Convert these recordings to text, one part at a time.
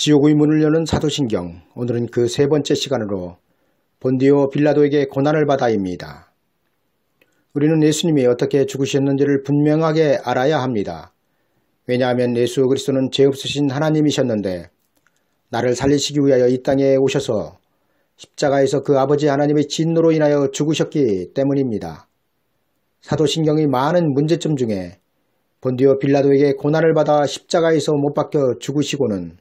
지옥의 문을 여는 사도신경, 오늘은 그 세 번째 시간으로 본디오 빌라도에게 고난을 받아입니다. 우리는 예수님이 어떻게 죽으셨는지를 분명하게 알아야 합니다. 왜냐하면 예수 그리스도는 죄 없으신 하나님이셨는데 나를 살리시기 위하여 이 땅에 오셔서 십자가에서 그 아버지 하나님의 진노로 인하여 죽으셨기 때문입니다. 사도신경의 많은 문제점 중에 본디오 빌라도에게 고난을 받아 십자가에서 못 박혀 죽으시고는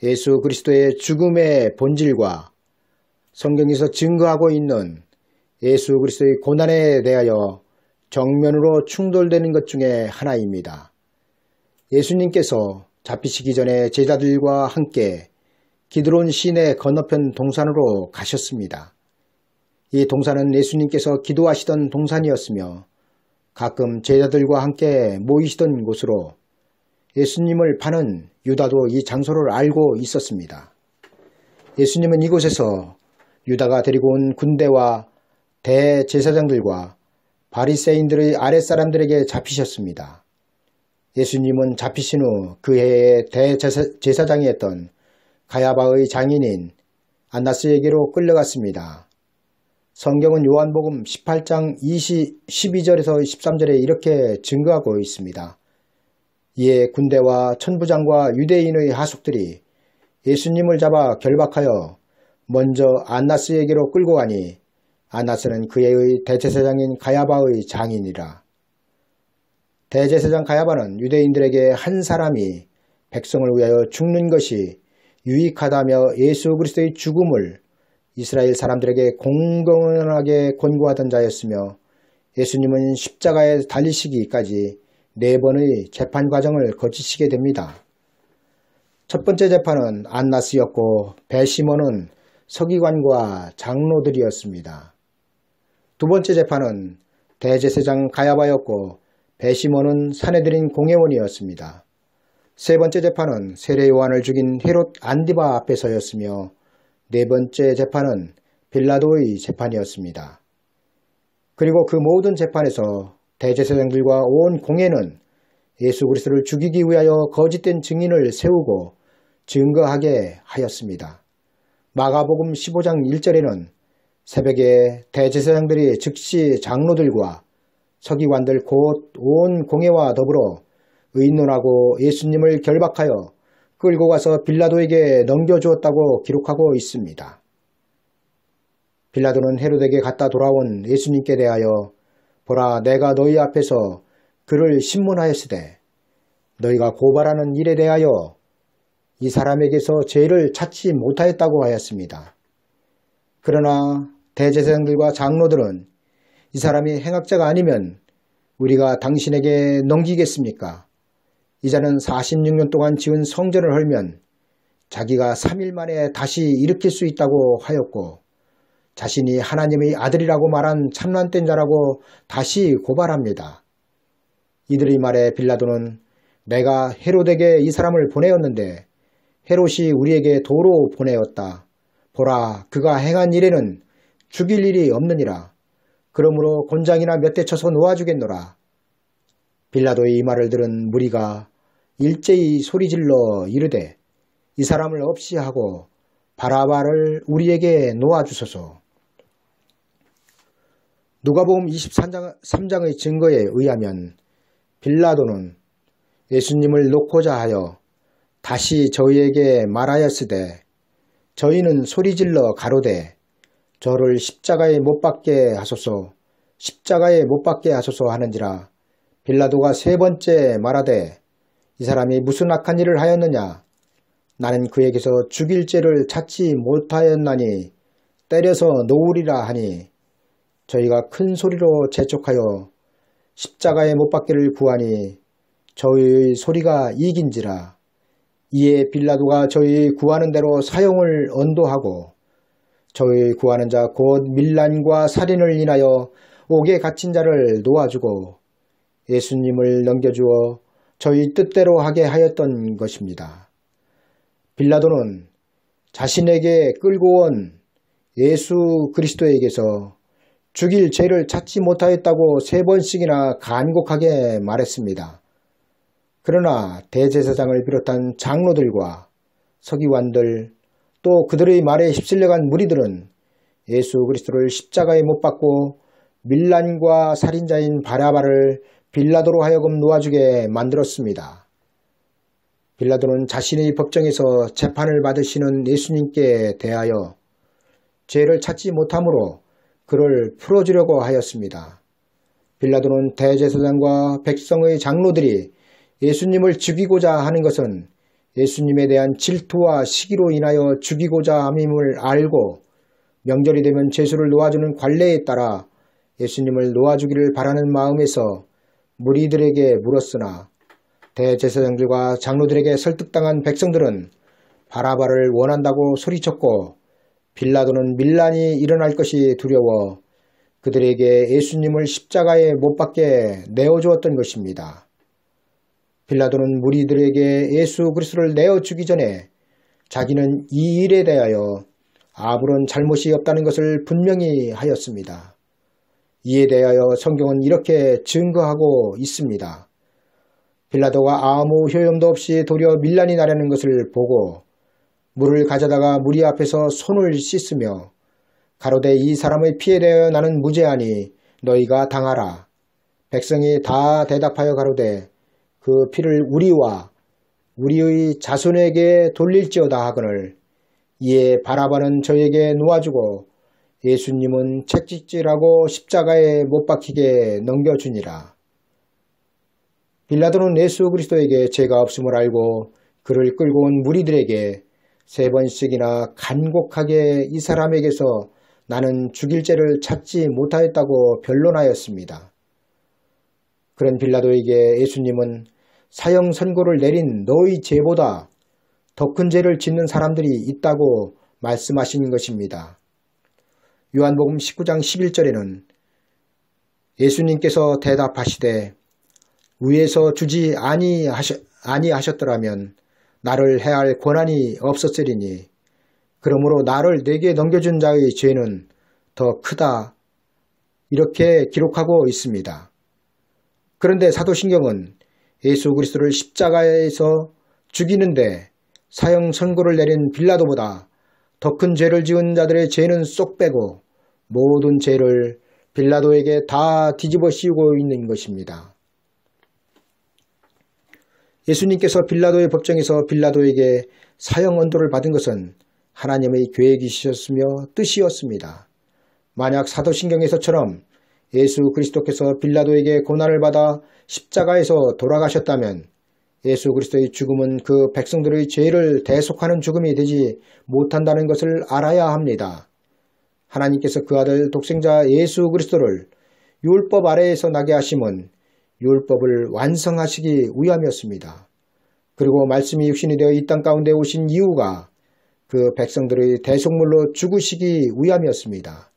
예수 그리스도의 죽음의 본질과 성경에서 증거하고 있는 예수 그리스도의 고난에 대하여 정면으로 충돌되는 것 중에 하나입니다. 예수님께서 잡히시기 전에 제자들과 함께 기드론 시내 건너편 동산으로 가셨습니다. 이 동산은 예수님께서 기도하시던 동산이었으며 가끔 제자들과 함께 모이시던 곳으로 예수님을 파는 유다도 이 장소를 알고 있었습니다. 예수님은 이곳에서 유다가 데리고 온 군대와 대제사장들과 바리새인들의 아랫사람들에게 잡히셨습니다. 예수님은 잡히신 후 그 해의 대제사장이었던 가야바의 장인인 안나스에게로 끌려갔습니다. 성경은 요한복음 18장 12절에서 13절에 이렇게 증거하고 있습니다. 이에 군대와 천부장과 유대인의 하숙들이 예수님을 잡아 결박하여 먼저 안나스에게로 끌고 가니 안나스는 그 해의 대제사장인 가야바의 장인이라. 대제사장 가야바는 유대인들에게 한 사람이 백성을 위하여 죽는 것이 유익하다며 예수 그리스도의 죽음을 이스라엘 사람들에게 공공연하게 권고하던 자였으며 예수님은 십자가에 달리시기까지 4번의 재판 과정을 거치시게 됩니다. 첫 번째 재판은 안나스였고 배시몬은 서기관과 장로들이었습니다. 두 번째 재판은 대제사장 가야바였고 배시몬은 사내들인 공회원이었습니다. 세 번째 재판은 세례 요한을 죽인 헤롯 안디바 앞에서였으며 네 번째 재판은 빌라도의 재판이었습니다. 그리고 그 모든 재판에서 대제사장들과 온 공회는 예수 그리스도를 죽이기 위하여 거짓된 증인을 세우고 증거하게 하였습니다. 마가복음 15장 1절에는 새벽에 대제사장들이 즉시 장로들과 서기관들 곧 온 공회와 더불어 의논하고 예수님을 결박하여 끌고 가서 빌라도에게 넘겨주었다고 기록하고 있습니다. 빌라도는 헤롯에게 갔다 돌아온 예수님께 대하여 보라, 내가 너희 앞에서 그를 신문하였으되 너희가 고발하는 일에 대하여 이 사람에게서 죄를 찾지 못하였다고 하였습니다. 그러나 대제사장들과 장로들은 이 사람이 행악자가 아니면 우리가 당신에게 넘기겠습니까? 이 자는 46년 동안 지은 성전을 헐면 자기가 3일 만에 다시 일으킬 수 있다고 하였고 자신이 하나님의 아들이라고 말한 참난된 자라고 다시 고발합니다. 이들의 말에 빌라도는 내가 헤롯에게 이 사람을 보내었는데 헤롯이 우리에게 도로 보내었다. 보라, 그가 행한 일에는 죽일 일이 없느니라. 그러므로 곤장이나 몇 대 쳐서 놓아주겠노라. 빌라도의 이 말을 들은 무리가 일제히 소리질러 이르되 이 사람을 없이 하고 바라바를 우리에게 놓아주소서. 누가복음 23장의 증거에 의하면 빌라도는 예수님을 놓고자 하여 다시 저희에게 말하였으되 저희는 소리질러 가로되 저를 십자가에 못 박게 하소서, 십자가에 못 박게 하소서 하는지라. 빌라도가 세 번째 말하되 이 사람이 무슨 악한 일을 하였느냐? 나는 그에게서 죽일 죄를 찾지 못하였나니 때려서 놓으리라 하니 저희가 큰 소리로 재촉하여 십자가에 못 박기를 구하니 저희의 소리가 이긴지라. 이에 빌라도가 저희 구하는 대로 사형을 언도하고 저희 구하는 자 곧 밀란과 살인을 인하여 옥에 갇힌 자를 놓아주고 예수님을 넘겨주어 저희 뜻대로 하게 하였던 것입니다. 빌라도는 자신에게 끌고 온 예수 그리스도에게서 죽일 죄를 찾지 못하였다고 3번씩이나 간곡하게 말했습니다. 그러나 대제사장을 비롯한 장로들과 서기관들 또 그들의 말에 휩쓸려간 무리들은 예수 그리스도를 십자가에 못 박고 밀란과 살인자인 바라바를 빌라도로 하여금 놓아주게 만들었습니다. 빌라도는 자신의 법정에서 재판을 받으시는 예수님께 대하여 죄를 찾지 못하므로 그를 풀어주려고 하였습니다. 빌라도는 대제사장과 백성의 장로들이 예수님을 죽이고자 하는 것은 예수님에 대한 질투와 시기로 인하여 죽이고자 함임을 알고 명절이 되면 죄수를 놓아주는 관례에 따라 예수님을 놓아주기를 바라는 마음에서 무리들에게 물었으나 대제사장들과 장로들에게 설득당한 백성들은 바라바를 원한다고 소리쳤고 빌라도는 밀란이 일어날 것이 두려워 그들에게 예수님을 십자가에 못 박게 내어주었던 것입니다. 빌라도는 무리들에게 예수 그리스도를 내어주기 전에 자기는 이 일에 대하여 아무런 잘못이 없다는 것을 분명히 하였습니다. 이에 대하여 성경은 이렇게 증거하고 있습니다. 빌라도가 아무 효염도 없이 도리어 밀란이 나려는 것을 보고 물을 가져다가 무리 앞에서 손을 씻으며 가로되 이 사람의 피에 대하여 나는 무죄하니 너희가 당하라. 백성이 다 대답하여 가로되 그 피를 우리와 우리의 자손에게 돌릴지어다 하거늘 이에 바라바는 저에게 놓아주고 예수님은 채찍질하고 십자가에 못 박히게 넘겨주니라. 빌라도는 예수 그리스도에게 죄가 없음을 알고 그를 끌고 온 무리들에게 3번씩이나 간곡하게 이 사람에게서 나는 죽일 죄를 찾지 못하였다고 변론하였습니다. 그런 빌라도에게 예수님은 사형 선고를 내린 너의 죄보다 더 큰 죄를 짓는 사람들이 있다고 말씀하신 것입니다. 요한복음 19장 11절에는 예수님께서 대답하시되 위에서 주지 아니하셨더라면 나를 해할 권한이 없었으리니 그러므로 나를 내게 넘겨준 자의 죄는 더 크다 이렇게 기록하고 있습니다. 그런데 사도신경은 예수 그리스도를 십자가에서 죽이는데 사형 선고를 내린 빌라도보다 더 큰 죄를 지은 자들의 죄는 쏙 빼고 모든 죄를 빌라도에게 다 뒤집어 씌우고 있는 것입니다. 예수님께서 빌라도의 법정에서 빌라도에게 사형 언도를 받은 것은 하나님의 계획이셨으며 뜻이었습니다. 만약 사도신경에서처럼 예수 그리스도께서 빌라도에게 고난을 받아 십자가에서 돌아가셨다면 예수 그리스도의 죽음은 그 백성들의 죄를 대속하는 죽음이 되지 못한다는 것을 알아야 합니다. 하나님께서 그 아들 독생자 예수 그리스도를 율법 아래에서 나게 하심은 율법을 완성하시기 위함이었습니다. 그리고 말씀이 육신이 되어 이 땅 가운데 오신 이유가 그 백성들의 대속물로 죽으시기 위함이었습니다.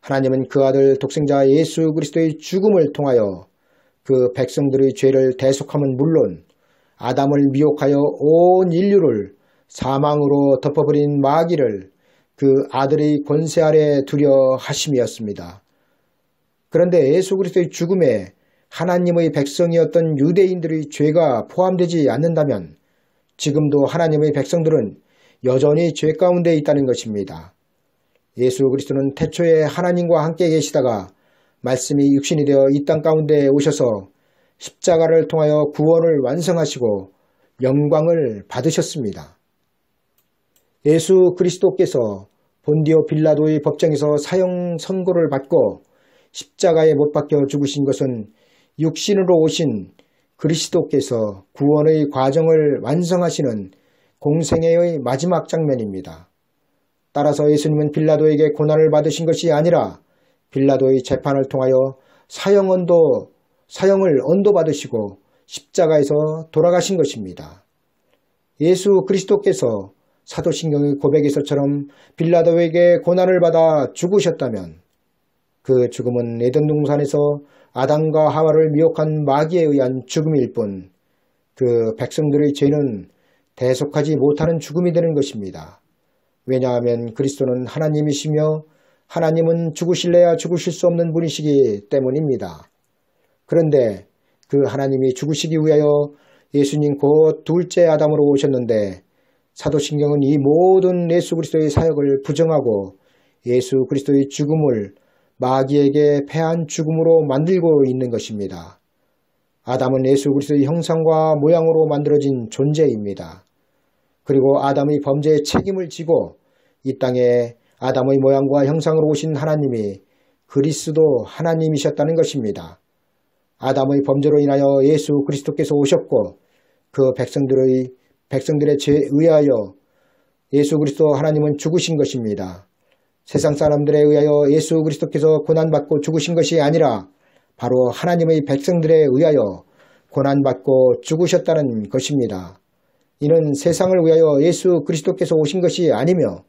하나님은 그 아들 독생자 예수 그리스도의 죽음을 통하여 그 백성들의 죄를 대속함은 물론 아담을 미혹하여 온 인류를 사망으로 덮어버린 마귀를 그 아들의 권세 아래 두려 하심이었습니다. 그런데 예수 그리스도의 죽음에 하나님의 백성이었던 유대인들의 죄가 포함되지 않는다면 지금도 하나님의 백성들은 여전히 죄 가운데 있다는 것입니다. 예수 그리스도는 태초에 하나님과 함께 계시다가 말씀이 육신이 되어 이 땅 가운데 오셔서 십자가를 통하여 구원을 완성하시고 영광을 받으셨습니다. 예수 그리스도께서 본디오 빌라도의 법정에서 사형 선고를 받고 십자가에 못 박혀 죽으신 것은 육신으로 오신 그리스도께서 구원의 과정을 완성하시는 공생애의 마지막 장면입니다. 따라서 예수님은 빌라도에게 고난을 받으신 것이 아니라 빌라도의 재판을 통하여 사형을 언도받으시고 십자가에서 돌아가신 것입니다. 예수 그리스도께서 사도신경의 고백에서처럼 빌라도에게 고난을 받아 죽으셨다면 그 죽음은 에덴 동산에서 아담과 하와를 미혹한 마귀에 의한 죽음일 뿐 그 백성들의 죄는 대속하지 못하는 죽음이 되는 것입니다. 왜냐하면 그리스도는 하나님이시며 하나님은 죽으실래야 죽으실 수 없는 분이시기 때문입니다. 그런데 그 하나님이 죽으시기 위하여 예수님 곧 둘째 아담으로 오셨는데 사도신경은 이 모든 예수 그리스도의 사역을 부정하고 예수 그리스도의 죽음을 마귀에게 패한 죽음으로 만들고 있는 것입니다. 아담은 예수 그리스도의 형상과 모양으로 만들어진 존재입니다. 그리고 아담의 범죄의 책임을 지고 이 땅에 아담의 모양과 형상으로 오신 하나님이 그리스도 하나님이셨다는 것입니다. 아담의 범죄로 인하여 예수 그리스도께서 오셨고 그 백성들의 죄에 의하여 예수 그리스도 하나님은 죽으신 것입니다. 세상 사람들에 의하여 예수 그리스도께서 고난받고 죽으신 것이 아니라 바로 하나님의 백성들에 의하여 고난받고 죽으셨다는 것입니다. 이는 세상을 위하여 예수 그리스도께서 오신 것이 아니며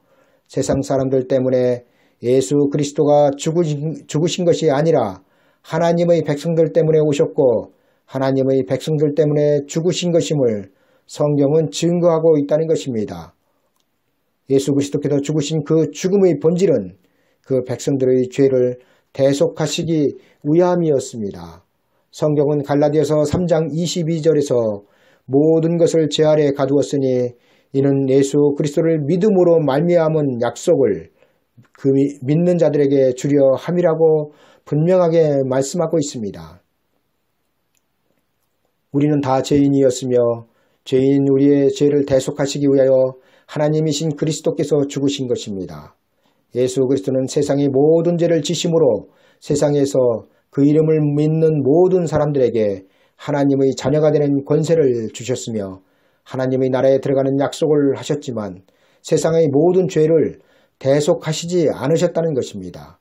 세상 사람들 때문에 예수 그리스도가 죽으신 것이 아니라 하나님의 백성들 때문에 오셨고 하나님의 백성들 때문에 죽으신 것임을 성경은 증거하고 있다는 것입니다. 예수 그리스도께서 죽으신 그 죽음의 본질은 그 백성들의 죄를 대속하시기 위함이었습니다. 성경은 갈라디아서 3장 22절에서 모든 것을 제 아래 가두었으니 이는 예수 그리스도를 믿음으로 말미암은 약속을 그 믿는 자들에게 주려 함이라고 분명하게 말씀하고 있습니다. 우리는 다 죄인이었으며 죄인 우리의 죄를 대속하시기 위하여 하나님이신 그리스도께서 죽으신 것입니다. 예수 그리스도는 세상의 모든 죄를 지심으로 세상에서 그 이름을 믿는 모든 사람들에게 하나님의 자녀가 되는 권세를 주셨으며 하나님의 나라에 들어가는 약속을 하셨지만 세상의 모든 죄를 대속하시지 않으셨다는 것입니다.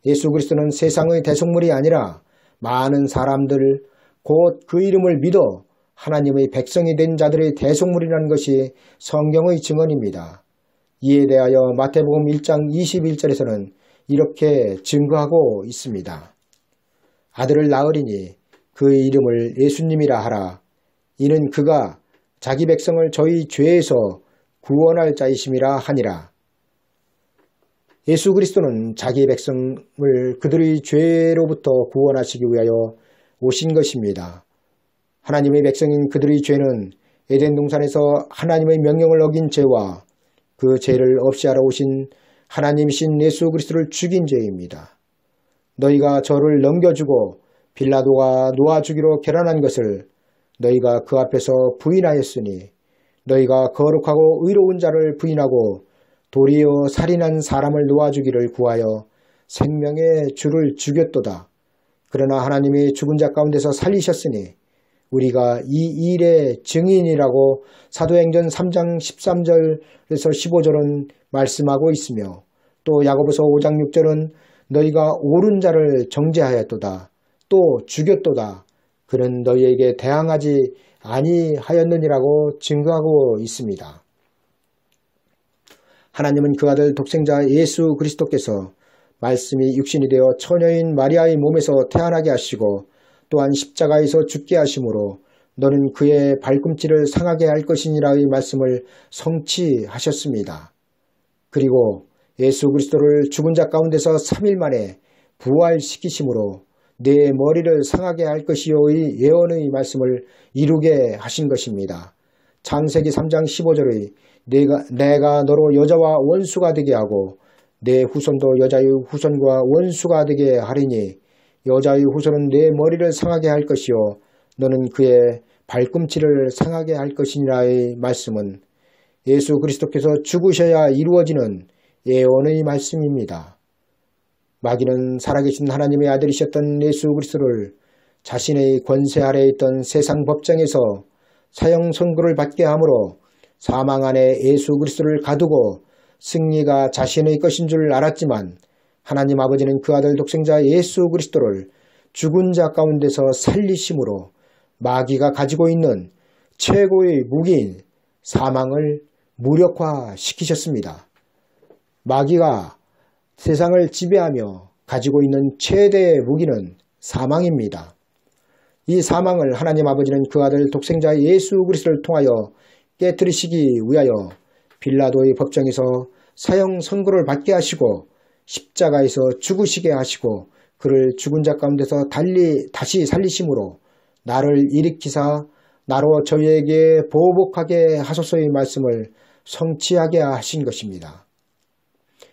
예수 그리스도는 세상의 대속물이 아니라 많은 사람들 곧 그 이름을 믿어 하나님의 백성이 된 자들의 대속물이라는 것이 성경의 증언입니다. 이에 대하여 마태복음 1장 21절에서는 이렇게 증거하고 있습니다. 아들을 낳으리니 그 이름을 예수님이라 하라. 이는 그가 자기 백성을 저희 죄에서 구원할 자이심이라 하니라. 예수 그리스도는 자기 백성을 그들의 죄로부터 구원하시기 위하여 오신 것입니다. 하나님의 백성인 그들의 죄는 에덴 동산에서 하나님의 명령을 어긴 죄와 그 죄를 없이하러 오신 하나님이신 예수 그리스도를 죽인 죄입니다. 너희가 저를 넘겨주고 빌라도가 놓아주기로 결단한 것을 너희가 그 앞에서 부인하였으니 너희가 거룩하고 의로운 자를 부인하고 도리어 살인한 사람을 놓아주기를 구하여 생명의 주를 죽였도다. 그러나 하나님이 죽은 자 가운데서 살리셨으니 우리가 이 일의 증인이라고 사도행전 3장 13절에서 15절은 말씀하고 있으며 또 야고보서 5장 6절은 너희가 옳은 자를 정죄하였도다. 또 죽였도다. 그는 너희에게 대항하지 아니하였느니라고 증거하고 있습니다. 하나님은 그 아들 독생자 예수 그리스도께서 말씀이 육신이 되어 처녀인 마리아의 몸에서 태어나게 하시고 또한 십자가에서 죽게 하심으로 너는 그의 발꿈치를 상하게 할 것이니라의 말씀을 성취하셨습니다. 그리고 예수 그리스도를 죽은 자 가운데서 3일 만에 부활시키심으로 내 머리를 상하게 할 것이요의 예언의 말씀을 이루게 하신 것입니다. 창세기 3장 15절의 내가 너로 여자와 원수가 되게 하고 내 후손도 여자의 후손과 원수가 되게 하리니 여자의 후손은 내 머리를 상하게 할 것이요 너는 그의 발꿈치를 상하게 할 것이니라의 말씀은 예수 그리스도께서 죽으셔야 이루어지는 예언의 말씀입니다. 마귀는 살아계신 하나님의 아들이셨던 예수 그리스도를 자신의 권세 아래에 있던 세상 법정에서 사형 선고를 받게 함으로 사망 안에 예수 그리스도를 가두고 승리가 자신의 것인 줄 알았지만 하나님 아버지는 그 아들 독생자 예수 그리스도를 죽은 자 가운데서 살리심으로 마귀가 가지고 있는 최고의 무기인 사망을 무력화시키셨습니다. 마귀가 세상을 지배하며 가지고 있는 최대의 무기는 사망입니다. 이 사망을 하나님 아버지는 그 아들 독생자 예수 그리스도를 통하여 깨뜨리시기 위하여 빌라도의 법정에서 사형 선고를 받게 하시고 십자가에서 죽으시게 하시고 그를 죽은 자 가운데서 다시 살리심으로 나를 일으키사 나로 저희에게 보복하게 하소서의 말씀을 성취하게 하신 것입니다.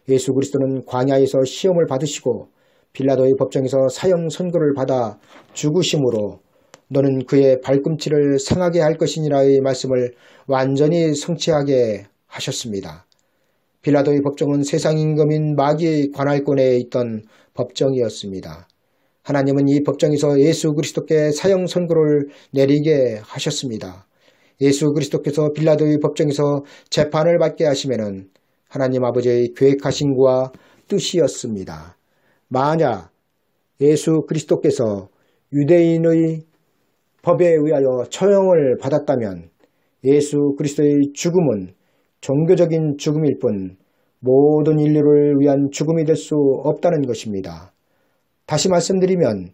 예수 그리스도는 광야에서 시험을 받으시고 빌라도의 법정에서 사형 선고를 받아 죽으심으로 너는 그의 발꿈치를 상하게 할 것이니라의 말씀을 완전히 성취하게 하셨습니다. 빌라도의 법정은 세상 임금인 마귀의 관할권에 있던 법정이었습니다. 하나님은 이 법정에서 예수 그리스도께 사형 선고를 내리게 하셨습니다. 예수 그리스도께서 빌라도의 법정에서 재판을 받게 하시면은 하나님 아버지의 계획하신 것과 뜻이었습니다. 만약 예수 그리스도께서 유대인의 법에 의하여 처형을 받았다면 예수 그리스도의 죽음은 종교적인 죽음일 뿐 모든 인류를 위한 죽음이 될 수 없다는 것입니다. 다시 말씀드리면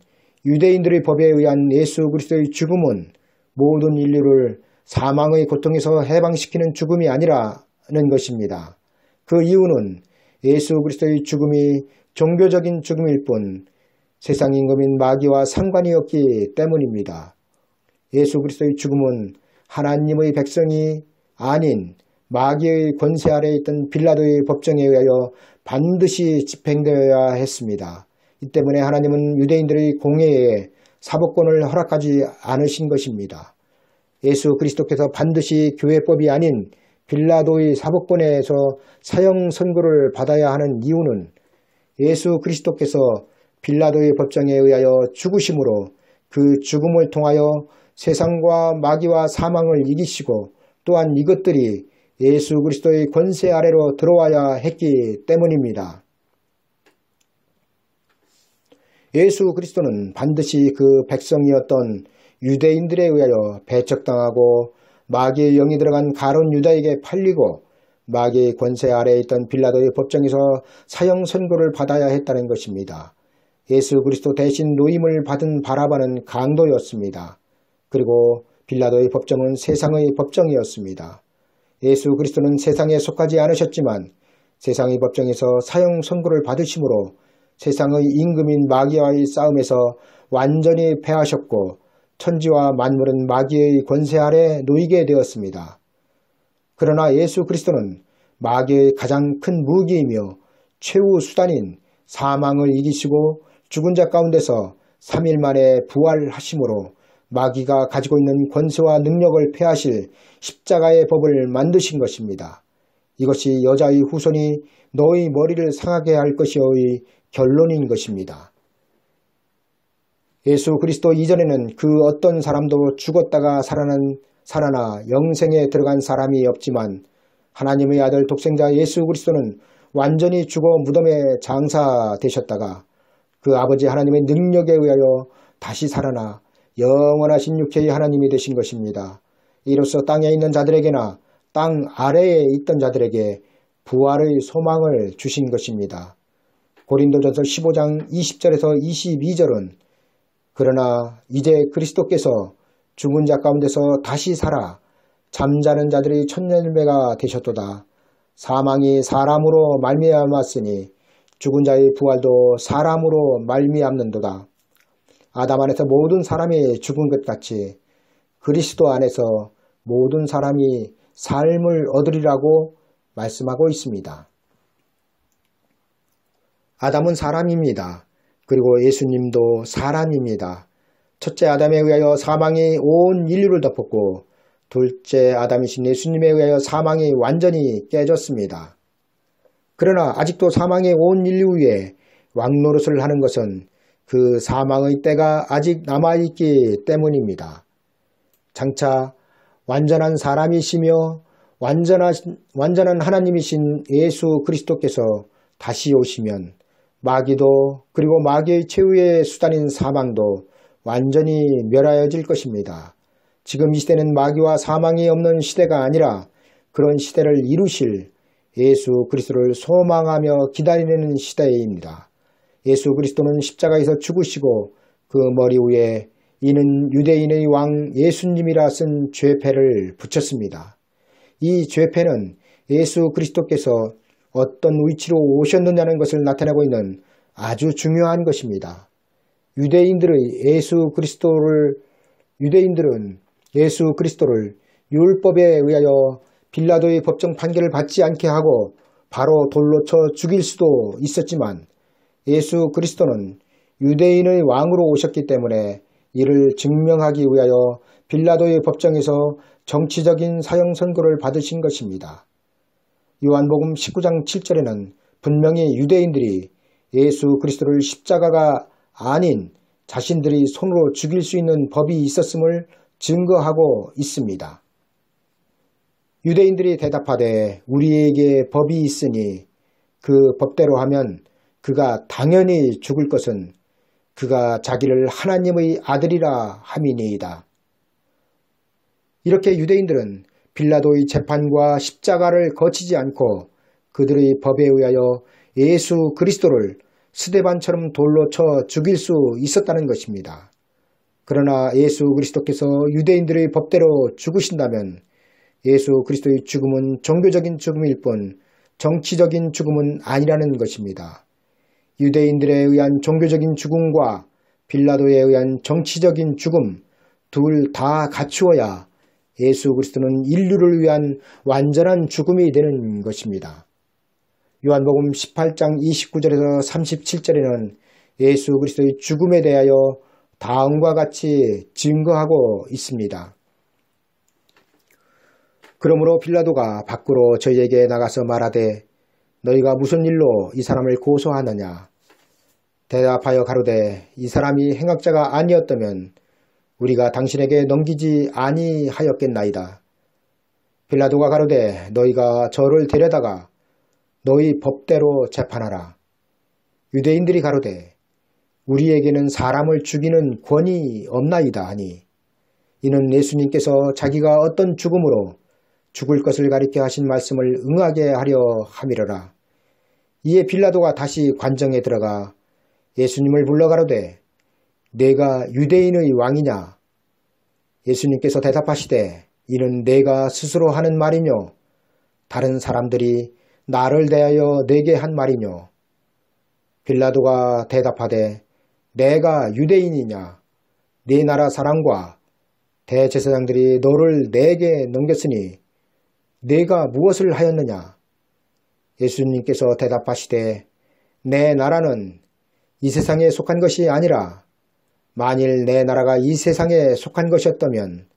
유대인들의 법에 의한 예수 그리스도의 죽음은 모든 인류를 사망의 고통에서 해방시키는 죽음이 아니라는 것입니다. 그 이유는 예수 그리스도의 죽음이 종교적인 죽음일 뿐 세상 임금인 마귀와 상관이 없기 때문입니다. 예수 그리스도의 죽음은 하나님의 백성이 아닌 마귀의 권세 아래에 있던 빌라도의 법정에 의하여 반드시 집행되어야 했습니다. 이 때문에 하나님은 유대인들의 공회에 사법권을 허락하지 않으신 것입니다. 예수 그리스도께서 반드시 교회법이 아닌 빌라도의 사법권에서 사형 선고를 받아야 하는 이유는 예수 그리스도께서 빌라도의 법정에 의하여 죽으심으로 그 죽음을 통하여 세상과 마귀와 사망을 이기시고 또한 이것들이 예수 그리스도의 권세 아래로 들어와야 했기 때문입니다. 예수 그리스도는 반드시 그 백성이었던 유대인들에 의하여 배척당하고 마귀의 영이 들어간 가룟 유다에게 팔리고 마귀의 권세 아래에 있던 빌라도의 법정에서 사형 선고를 받아야 했다는 것입니다. 예수 그리스도 대신 노임을 받은 바라바는 강도였습니다. 그리고 빌라도의 법정은 세상의 법정이었습니다. 예수 그리스도는 세상에 속하지 않으셨지만 세상의 법정에서 사형 선고를 받으심으로 세상의 임금인 마귀와의 싸움에서 완전히 패하셨고 천지와 만물은 마귀의 권세 아래 놓이게 되었습니다. 그러나 예수 그리스도는 마귀의 가장 큰 무기이며 최후 수단인 사망을 이기시고 죽은 자 가운데서 3일 만에 부활하심으로 마귀가 가지고 있는 권세와 능력을 패하실 십자가의 법을 만드신 것입니다. 이것이 여자의 후손이 너의 머리를 상하게 할 것이어의 결론인 것입니다. 예수 그리스도 이전에는 그 어떤 사람도 죽었다가 살아나 영생에 들어간 사람이 없지만 하나님의 아들 독생자 예수 그리스도는 완전히 죽어 무덤에 장사되셨다가 그 아버지 하나님의 능력에 의하여 다시 살아나 영원하신 육체의 하나님이 되신 것입니다. 이로써 땅에 있는 자들에게나 땅 아래에 있던 자들에게 부활의 소망을 주신 것입니다. 고린도전서 15장 20절에서 22절은 그러나 이제 그리스도께서 죽은 자 가운데서 다시 살아 잠자는 자들이 천년배가 되셨도다. 사망이 사람으로 말미암았으니 죽은 자의 부활도 사람으로 말미암는도다. 아담 안에서 모든 사람이 죽은 것 같이 그리스도 안에서 모든 사람이 삶을 얻으리라고 말씀하고 있습니다. 아담은 사람입니다. 그리고 예수님도 사람입니다. 첫째 아담에 의하여 사망이 온 인류를 덮었고 둘째 아담이신 예수님에 의하여 사망이 완전히 깨졌습니다. 그러나 아직도 사망의 온 인류 위에 왕노릇을 하는 것은 그 사망의 때가 아직 남아있기 때문입니다. 장차 완전한 사람이시며 완전한 하나님이신 예수 그리스도께서 다시 오시면 마귀도 그리고 마귀의 최후의 수단인 사망도 완전히 멸하여질 것입니다. 지금 이 시대는 마귀와 사망이 없는 시대가 아니라 그런 시대를 이루실 예수 그리스도를 소망하며 기다리는 시대입니다. 예수 그리스도는 십자가에서 죽으시고 그 머리 위에 이는 유대인의 왕 예수님이라 쓴 죄패를 붙였습니다. 이 죄패는 예수 그리스도께서 어떤 위치로 오셨느냐는 것을 나타내고 있는 아주 중요한 것입니다. 유대인들은 예수 그리스도를 율법에 의하여 빌라도의 법정 판결을 받지 않게 하고 바로 돌로 쳐 죽일 수도 있었지만 예수 그리스도는 유대인의 왕으로 오셨기 때문에 이를 증명하기 위하여 빌라도의 법정에서 정치적인 사형 선고를 받으신 것입니다. 요한복음 19장 7절에는 분명히 유대인들이 예수 그리스도를 십자가가 아닌 자신들이 손으로 죽일 수 있는 법이 있었음을 증거하고 있습니다. 유대인들이 대답하되 우리에게 법이 있으니 그 법대로 하면 그가 당연히 죽을 것은 그가 자기를 하나님의 아들이라 함이니이다. 이렇게 유대인들은 빌라도의 재판과 십자가를 거치지 않고 그들의 법에 의하여 예수 그리스도를 스데반처럼 돌로 쳐 죽일 수 있었다는 것입니다. 그러나 예수 그리스도께서 유대인들의 법대로 죽으신다면 예수 그리스도의 죽음은 종교적인 죽음일 뿐 정치적인 죽음은 아니라는 것입니다. 유대인들에 의한 종교적인 죽음과 빌라도에 의한 정치적인 죽음 둘 다 갖추어야 예수 그리스도는 인류를 위한 완전한 죽음이 되는 것입니다. 요한복음 18장 29절에서 37절에는 예수 그리스도의 죽음에 대하여 다음과 같이 증거하고 있습니다. 그러므로 빌라도가 밖으로 저희에게 나가서 말하되 너희가 무슨 일로 이 사람을 고소하느냐? 대답하여 가로되 이 사람이 행악자가 아니었다면 우리가 당신에게 넘기지 아니하였겠나이다. 빌라도가 가로되 너희가 저를 데려다가 너희 법대로 재판하라. 유대인들이 가로되 우리에게는 사람을 죽이는 권이 없나이다 하니 이는 예수님께서 자기가 어떤 죽음으로 죽을 것을 가리켜 하신 말씀을 응하게 하려 함이러라. 이에 빌라도가 다시 관정에 들어가 예수님을 불러 가로되 내가 유대인의 왕이냐? 예수님께서 대답하시되 이는 내가 스스로 하는 말이뇨? 다른 사람들이 나를 대하여 내게 한 말이뇨? 빌라도가 대답하되 내가 유대인이냐? 네 나라 사람과 대제사장들이 너를 내게 넘겼으니 내가 무엇을 하였느냐? 예수님께서 대답하시되 내 나라는 이 세상에 속한 것이 아니라 만일 내 나라가 이 세상에 속한 것이었다면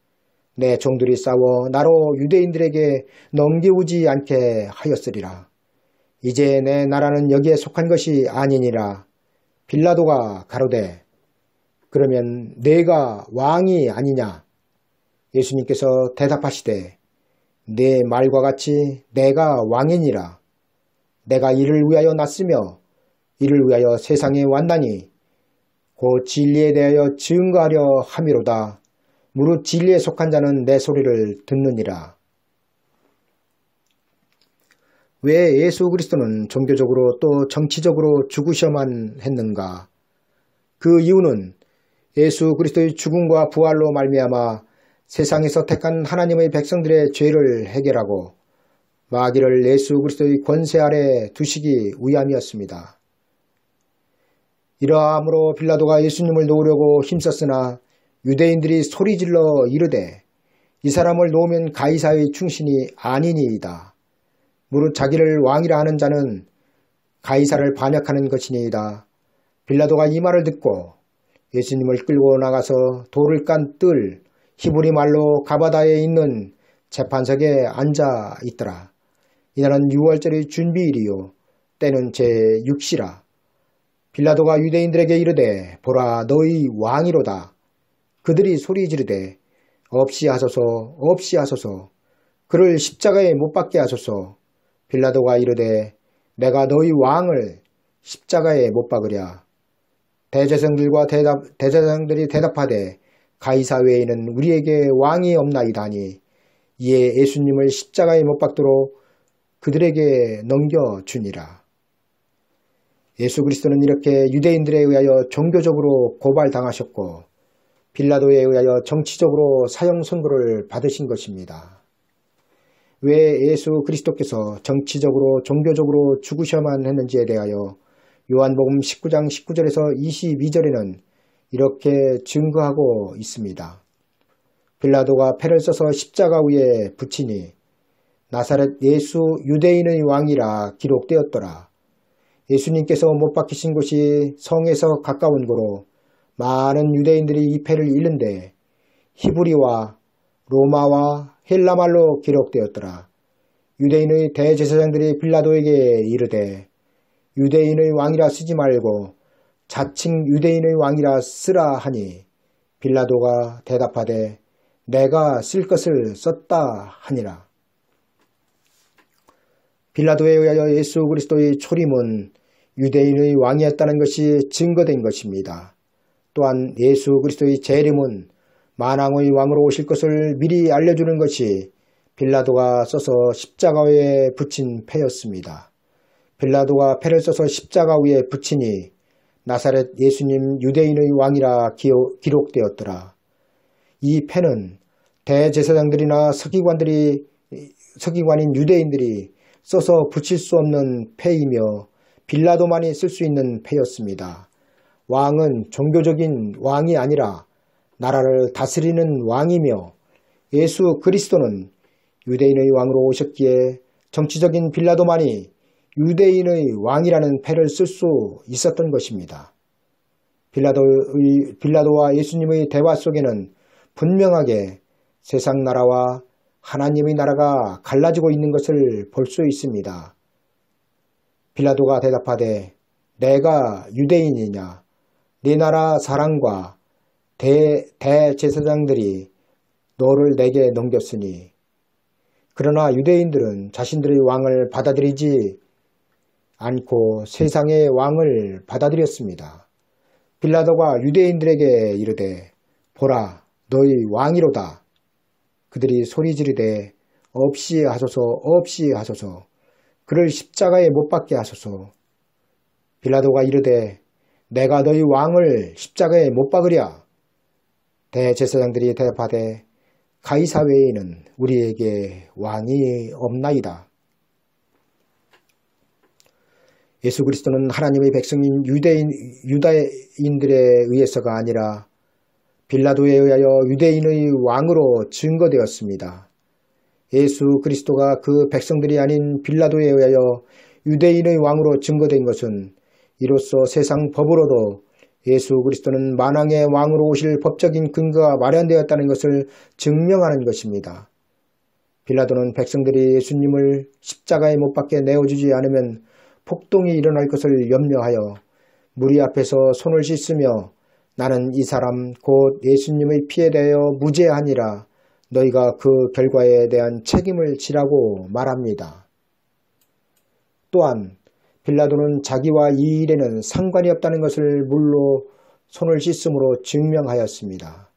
내 종들이 싸워 나로 유대인들에게 넘겨오지 않게 하였으리라. 이제 내 나라는 여기에 속한 것이 아니니라. 빌라도가 가로되 그러면 내가 왕이 아니냐? 예수님께서 대답하시되 내 말과 같이 내가 왕이니라. 내가 이를 위하여 났으며 이를 위하여 세상에 왔나니 곧 진리에 대하여 증거하려 함이로다. 무릇 진리에 속한 자는 내 소리를 듣느니라. 왜 예수 그리스도는 종교적으로 또 정치적으로 죽으셔만 했는가? 그 이유는 예수 그리스도의 죽음과 부활로 말미암아 세상에서 택한 하나님의 백성들의 죄를 해결하고 마귀를 예수 그리스도의 권세 아래 두시기 위함이었습니다. 이러함으로 빌라도가 예수님을 놓으려고 힘썼으나 유대인들이 소리질러 이르되 이 사람을 놓으면 가이사의 충신이 아니니이다. 무릇 자기를 왕이라 하는 자는 가이사를 반역하는 것이니이다. 빌라도가 이 말을 듣고 예수님을 끌고 나가서 돌을 깐 뜰 히브리 말로 가바다에 있는 재판석에 앉아 있더라. 이날은 6월절의 준비일이요 때는 제6시라. 빌라도가 유대인들에게 이르되 보라 너희 왕이로다. 그들이 소리 지르되 없이 하소서 없이 하소서 그를 십자가에 못 박게 하소서. 빌라도가 이르되 내가 너희 왕을 십자가에 못 박으랴. 대제사장들이 대답하되 가이사 외에는 우리에게 왕이 없나이다니. 이에 예수님을 십자가에 못 박도록 그들에게 넘겨주니라. 예수 그리스도는 이렇게 유대인들에 의하여 종교적으로 고발당하셨고 빌라도에 의하여 정치적으로 사형 선고를 받으신 것입니다. 왜 예수 그리스도께서 정치적으로 종교적으로 죽으셔야만 했는지에 대하여 요한복음 19장 19절에서 22절에는 이렇게 증거하고 있습니다. 빌라도가 패를 써서 십자가 위에 붙이니 나사렛 예수 유대인의 왕이라 기록되었더라. 예수님께서 못 박히신 곳이 성에서 가까운 고로 많은 유대인들이 이 패를 잃는데 히브리와 로마와 헬라말로 기록되었더라. 유대인의 대제사장들이 빌라도에게 이르되 유대인의 왕이라 쓰지 말고 자칭 유대인의 왕이라 쓰라 하니 빌라도가 대답하되 내가 쓸 것을 썼다 하니라. 빌라도에 의하여 예수 그리스도의 초림은 유대인의 왕이었다는 것이 증거된 것입니다. 또한 예수 그리스도의 재림은 만왕의 왕으로 오실 것을 미리 알려주는 것이 빌라도가 써서 십자가 위에 붙인 패였습니다. 빌라도가 패를 써서 십자가 위에 붙이니 나사렛 예수님 유대인의 왕이라 기록되었더라. 이 패는 대제사장들이나 서기관인 유대인들이 써서 붙일 수 없는 패이며 빌라도만이 쓸 수 있는 패였습니다. 왕은 종교적인 왕이 아니라 나라를 다스리는 왕이며 예수 그리스도는 유대인의 왕으로 오셨기에 정치적인 빌라도만이 유대인의 왕이라는 패를 쓸 수 있었던 것입니다. 빌라도와 예수님의 대화 속에는 분명하게 세상 나라와 하나님의 나라가 갈라지고 있는 것을 볼 수 있습니다. 빌라도가 대답하되 내가 유대인이냐 네 나라 사람과 대제사장들이 너를 내게 넘겼으니 그러나 유대인들은 자신들의 왕을 받아들이지 않고 세상의 왕을 받아들였습니다. 빌라도가 유대인들에게 이르되 보라 너희 왕이로다. 그들이 소리 지르되 없이 하소서 없이 하소서 그를 십자가에 못 박게 하소서. 빌라도가 이르되 내가 너희 왕을 십자가에 못 박으랴. 대제사장들이 대답하되 가이사 외에는 우리에게 왕이 없나이다. 예수 그리스도는 하나님의 백성인 유다인들에 의해서가 아니라 빌라도에 의하여 유대인의 왕으로 증거되었습니다. 예수 그리스도가 그 백성들이 아닌 빌라도에 의하여 유대인의 왕으로 증거된 것은 이로써 세상 법으로도 예수 그리스도는 만왕의 왕으로 오실 법적인 근거가 마련되었다는 것을 증명하는 것입니다. 빌라도는 백성들이 예수님을 십자가에 못 박게 내어주지 않으면 폭동이 일어날 것을 염려하여 무리 앞에서 손을 씻으며 나는 이 사람 곧 예수님의 피에 대하여 무죄하니라 너희가 그 결과에 대한 책임을 지라고 말합니다. 또한 빌라도는 자기와 이 일에는 상관이 없다는 것을 물로 손을 씻음으로 증명하였습니다.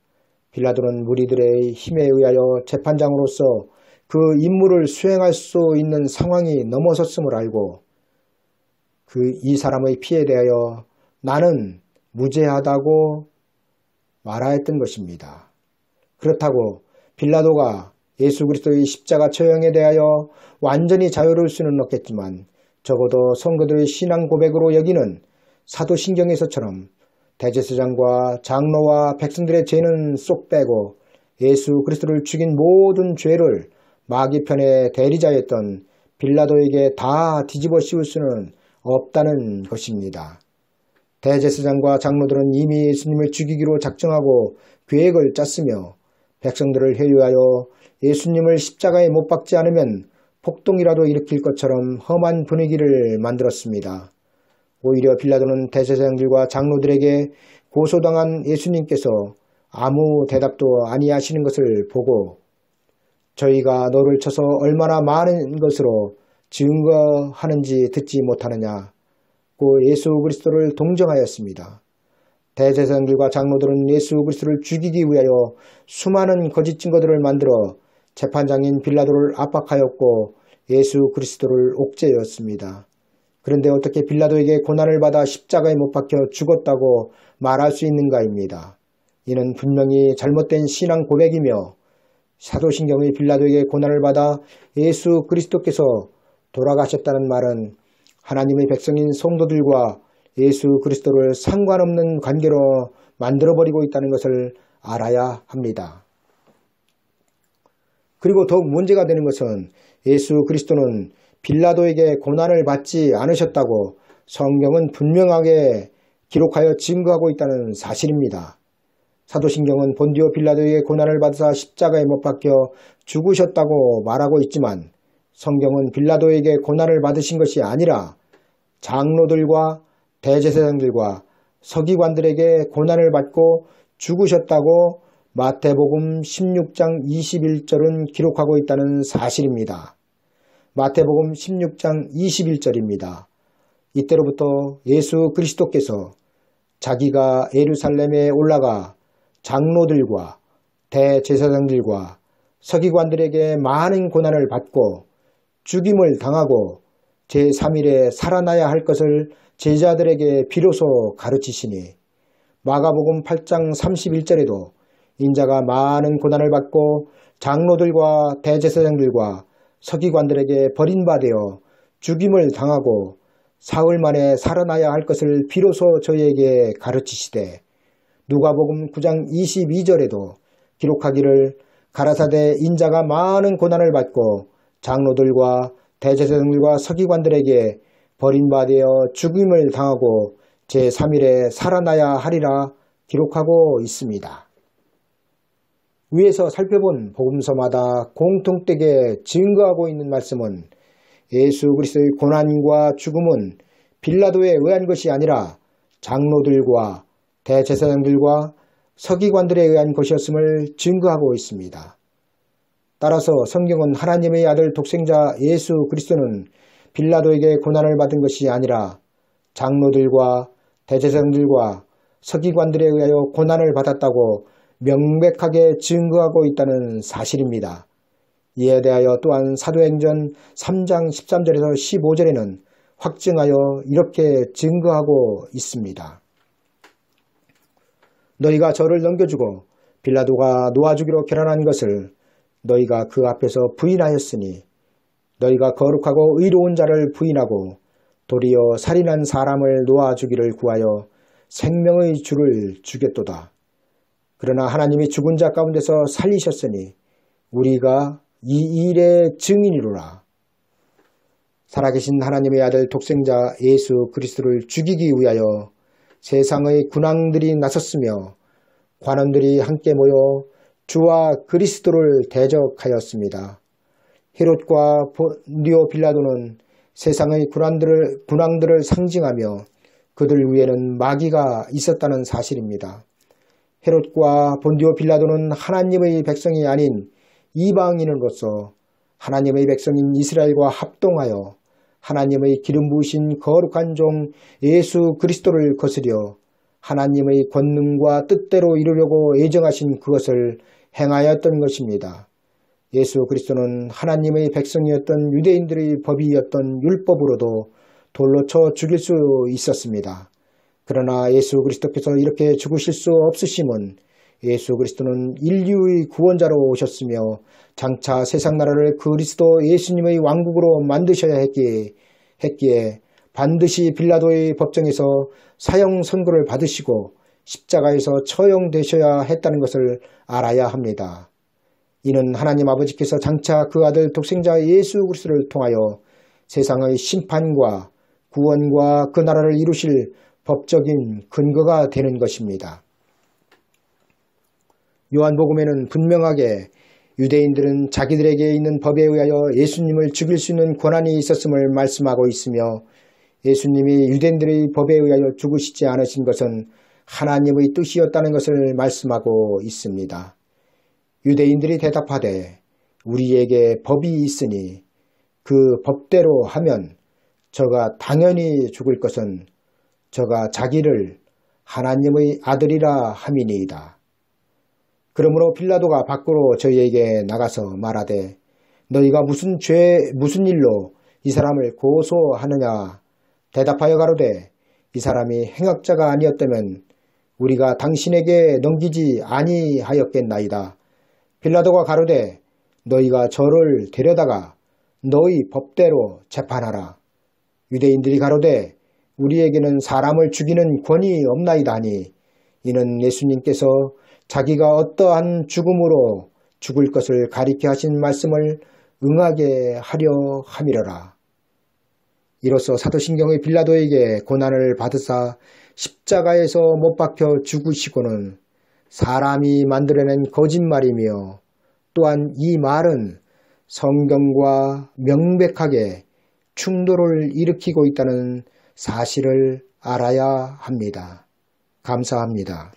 빌라도는 무리들의 힘에 의하여 재판장으로서 그 임무를 수행할 수 있는 상황이 넘어섰음을 알고 이 사람의 피에 대하여 나는 무죄하다고 말하였던 것입니다. 그렇다고 빌라도가 예수 그리스도의 십자가 처형에 대하여 완전히 자유로울 수는 없겠지만 적어도 성도들의 신앙 고백으로 여기는 사도신경에서처럼 대제사장과 장로와 백성들의 죄는 쏙 빼고 예수 그리스도를 죽인 모든 죄를 마귀 편의 대리자였던 빌라도에게 다 뒤집어 씌울 수는 없다는 것입니다. 대제사장과 장로들은 이미 예수님을 죽이기로 작정하고 계획을 짰으며 백성들을 회유하여 예수님을 십자가에 못 박지 않으면 폭동이라도 일으킬 것처럼 험한 분위기를 만들었습니다. 오히려 빌라도는 대제사장들과 장로들에게 고소당한 예수님께서 아무 대답도 아니하시는 것을 보고 저희가 너를 쳐서 얼마나 많은 것으로 증거하는지 듣지 못하느냐 고 예수 그리스도를 동정하였습니다. 대제사장들과 장로들은 예수 그리스도를 죽이기 위하여 수많은 거짓 증거들을 만들어 재판장인 빌라도를 압박하였고 예수 그리스도를 옥죄였습니다. 그런데 어떻게 빌라도에게 고난을 받아 십자가에 못 박혀 죽었다고 말할 수 있는가입니다. 이는 분명히 잘못된 신앙 고백이며 사도신경의 빌라도에게 고난을 받아 예수 그리스도께서 돌아가셨다는 말은 하나님의 백성인 성도들과 예수 그리스도를 상관없는 관계로 만들어버리고 있다는 것을 알아야 합니다. 그리고 더욱 문제가 되는 것은 예수 그리스도는 빌라도에게 고난을 받지 않으셨다고 성경은 분명하게 기록하여 증거하고 있다는 사실입니다. 사도신경은 본디오 빌라도에게 고난을 받으사 십자가에 못 박혀 죽으셨다고 말하고 있지만 성경은 빌라도에게 고난을 받으신 것이 아니라 장로들과 대제사장들과 서기관들에게 고난을 받고 죽으셨다고 마태복음 16장 21절은 기록하고 있다는 사실입니다. 마태복음 16장 21절입니다. 이때로부터 예수 그리스도께서 자기가 예루살렘에 올라가 장로들과 대제사장들과 서기관들에게 많은 고난을 받고 죽임을 당하고 제3일에 살아나야 할 것을 제자들에게 비로소 가르치시니 마가복음 8장 31절에도 인자가 많은 고난을 받고 장로들과 대제사장들과 서기관들에게 버림받아 죽임을 당하고 사흘 만에 살아나야 할 것을 비로소 저희에게 가르치시되 누가복음 9장 22절에도 기록하기를 가라사대 인자가 많은 고난을 받고 장로들과 대제사장들과 서기관들에게 버림받아 죽임을 당하고 제3일에 살아나야 하리라 기록하고 있습니다. 위에서 살펴본 복음서마다 공통되게 증거하고 있는 말씀은 예수 그리스도의 고난과 죽음은 빌라도에 의한 것이 아니라 장로들과 대제사장들과 서기관들에 의한 것이었음을 증거하고 있습니다. 따라서 성경은 하나님의 아들 독생자 예수 그리스도는 빌라도에게 고난을 받은 것이 아니라 장로들과 대제사장들과 서기관들에 의하여 고난을 받았다고 명백하게 증거하고 있다는 사실입니다. 이에 대하여 또한 사도행전 3장 13절에서 15절에는 확증하여 이렇게 증거하고 있습니다. 너희가 저를 넘겨주고 빌라도가 놓아주기로 결단한 것을 너희가 그 앞에서 부인하였으니 너희가 거룩하고 의로운 자를 부인하고 도리어 살인한 사람을 놓아주기를 구하여 생명의 주를 주겠도다. 그러나 하나님이 죽은 자 가운데서 살리셨으니 우리가 이 일의 증인이로라. 살아계신 하나님의 아들 독생자 예수 그리스도를 죽이기 위하여 세상의 군왕들이 나섰으며 관원들이 함께 모여 주와 그리스도를 대적하였습니다. 헤롯과 본디오 빌라도는 세상의 군왕들을 상징하며 그들 위에는 마귀가 있었다는 사실입니다. 헤롯과 본디오 빌라도는 하나님의 백성이 아닌 이방인으로서 하나님의 백성인 이스라엘과 합동하여 하나님의 기름 부으신 거룩한 종 예수 그리스도를 거스려 하나님의 권능과 뜻대로 이루려고 예정하신 그것을 행하였던 것입니다. 예수 그리스도는 하나님의 백성이었던 유대인들의 법이었던 율법으로도 돌로 쳐 죽일 수 있었습니다. 그러나 예수 그리스도께서 이렇게 죽으실 수 없으심은 예수 그리스도는 인류의 구원자로 오셨으며 장차 세상 나라를 그리스도 예수님의 왕국으로 만드셔야 했기에 반드시 빌라도의 법정에서 사형 선고를 받으시고 십자가에서 처형되셔야 했다는 것을 알아야 합니다. 이는 하나님 아버지께서 장차 그 아들 독생자 예수 그리스도를 통하여 세상의 심판과 구원과 그 나라를 이루실 법적인 근거가 되는 것입니다. 요한복음에는 분명하게 유대인들은 자기들에게 있는 법에 의하여 예수님을 죽일 수 있는 권한이 있었음을 말씀하고 있으며 예수님이 유대인들의 법에 의하여 죽으시지 않으신 것은 하나님의 뜻이었다는 것을 말씀하고 있습니다. 유대인들이 대답하되 우리에게 법이 있으니 그 법대로 하면 저가 당연히 죽을 것은 저가 자기를 하나님의 아들이라 함이니이다. 그러므로 빌라도가 밖으로 저희에게 나가서 말하되 너희가 무슨 일로 이 사람을 고소하느냐 대답하여 가로되 이 사람이 행악자가 아니었다면 우리가 당신에게 넘기지 아니하였겠나이다. 빌라도가 가로되 너희가 저를 데려다가 너희 법대로 재판하라. 유대인들이 가로되 우리에게는 사람을 죽이는 권이 없나이다 하니 이는 예수님께서 자기가 어떠한 죽음으로 죽을 것을 가리켜 하신 말씀을 응하게 하려 함이러라. 이로써 사도신경의 빌라도에게 고난을 받으사 십자가에서 못 박혀 죽으시고는 사람이 만들어낸 거짓말이며 또한 이 말은 성경과 명백하게 충돌을 일으키고 있다는 사실을 알아야 합니다. 감사합니다.